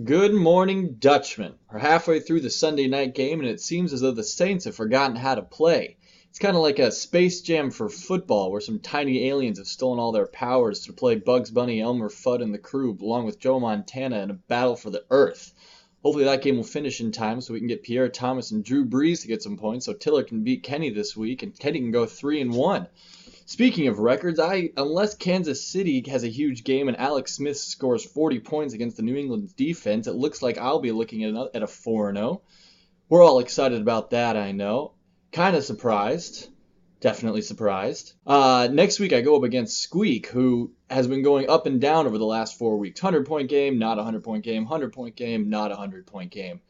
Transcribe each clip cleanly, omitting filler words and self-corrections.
Good morning, Dutchmen. We're halfway through the Sunday night game, and it seems as though the Saints have forgotten how to play. It's kind of like a Space Jam for football, where some tiny aliens have stolen all their powers to play Bugs Bunny, Elmer Fudd, and the crew, along with Joe Montana in a battle for the Earth. Hopefully that game will finish in time so we can get Pierre Thomas and Drew Brees to get some points so Tiller can beat Kenny this week, and Kenny can go 3-1. Speaking of records, unless Kansas City has a huge game and Alex Smith scores 40 points against the New England defense, it looks like I'll be looking at a 4-0. We're all excited about that, I know. Kind of surprised. Definitely surprised. Next week I go up against Squeak, who has been going up and down over the last 4 weeks. 100-point game, not a 100-point game. 100-point game, not a 100-point game.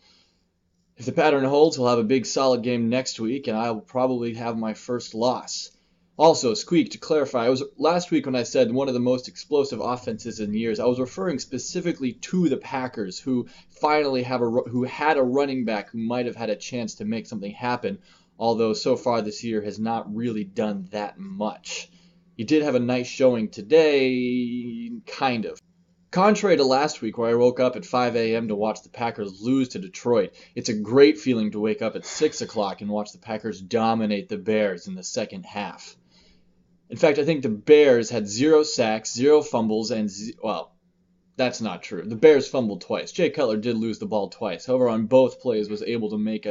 If the pattern holds, we'll have a big solid game next week, and I will probably have my first loss. Also, Squeak, to clarify, it was last week when I said one of the most explosive offenses in years, I was referring specifically to the Packers, who finally had a running back who might have had a chance to make something happen, although so far this year has not really done that much. He did have a nice showing today, kind of. Contrary to last week where I woke up at 5 a.m. to watch the Packers lose to Detroit, it's a great feeling to wake up at 6 o'clock and watch the Packers dominate the Bears in the second half. In fact, I think the Bears had 0 sacks, 0 fumbles, and, well, that's not true. The Bears fumbled twice. Jay Cutler did lose the ball twice. However, on both plays was able to make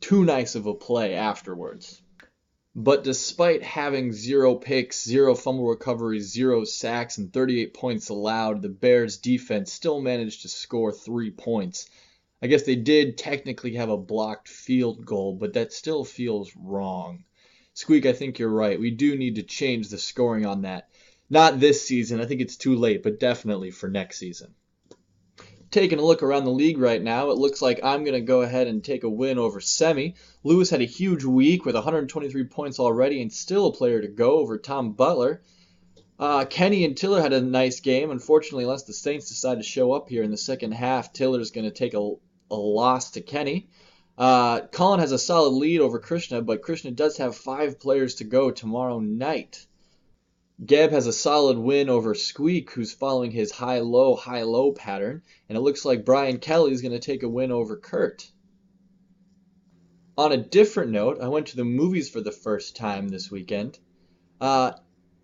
too nice of a play afterwards. But despite having 0 picks, 0 fumble recoveries, 0 sacks, and 38 points allowed, the Bears defense still managed to score 3 points. I guess they did technically have a blocked field goal, but that still feels wrong. Squeak, I think you're right. We do need to change the scoring on that. Not this season. I think it's too late, but definitely for next season. Taking a look around the league right now, it looks like I'm going to go ahead and take a win over Semi. Lewis had a huge week with 123 points already and still a player to go over Tom Butler. Kenny and Tiller had a nice game. Unfortunately, unless the Saints decide to show up here in the second half, Tiller's going to take a loss to Kenny. Colin has a solid lead over Krishna, but Krishna does have 5 players to go tomorrow night. Geb has a solid win over Squeak, who's following his high-low pattern, and it looks like Brian Kelly is going to take a win over Kurt. On a different note, I went to the movies for the first time this weekend.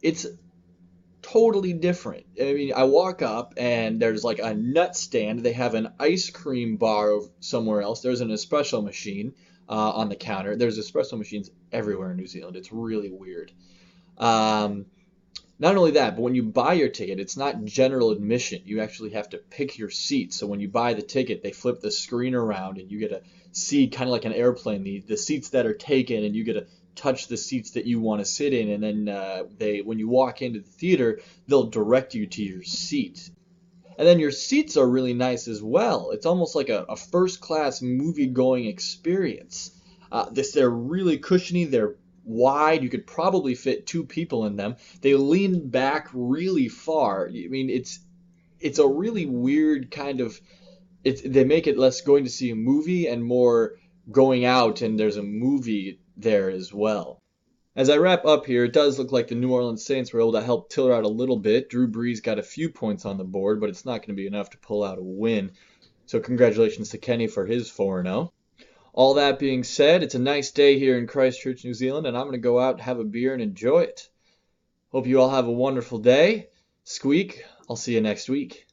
It's totally different. I mean, I walk up and there's like a nut stand. They have an ice cream bar somewhere else. There's an espresso machine on the counter. There's espresso machines everywhere in New Zealand. It's really weird. Not only that, but when you buy your ticket, it's not general admission. You actually have to pick your seat. So when you buy the ticket, they flip the screen around and you get to see, kind of like an airplane, the seats that are taken, and you get to touch the seats that you want to sit in, and then when you walk into the theater, they'll direct you to your seat. And then your seats are really nice as well. It's almost like a first-class movie-going experience. They're really cushiony, they're wide, you could probably fit 2 people in them. They lean back really far. I mean, it's a really weird kind of, they make it less going to see a movie and more going out and there's a movie there as well. As I wrap up here, it does look like the New Orleans Saints were able to help Tiller out a little bit. Drew Brees got a few points on the board, but it's not going to be enough to pull out a win. So congratulations to Kenny for his 4-0. All that being said, it's a nice day here in Christchurch, New Zealand, and I'm going to go out, have a beer, and enjoy it. Hope you all have a wonderful day. Squeak, I'll see you next week.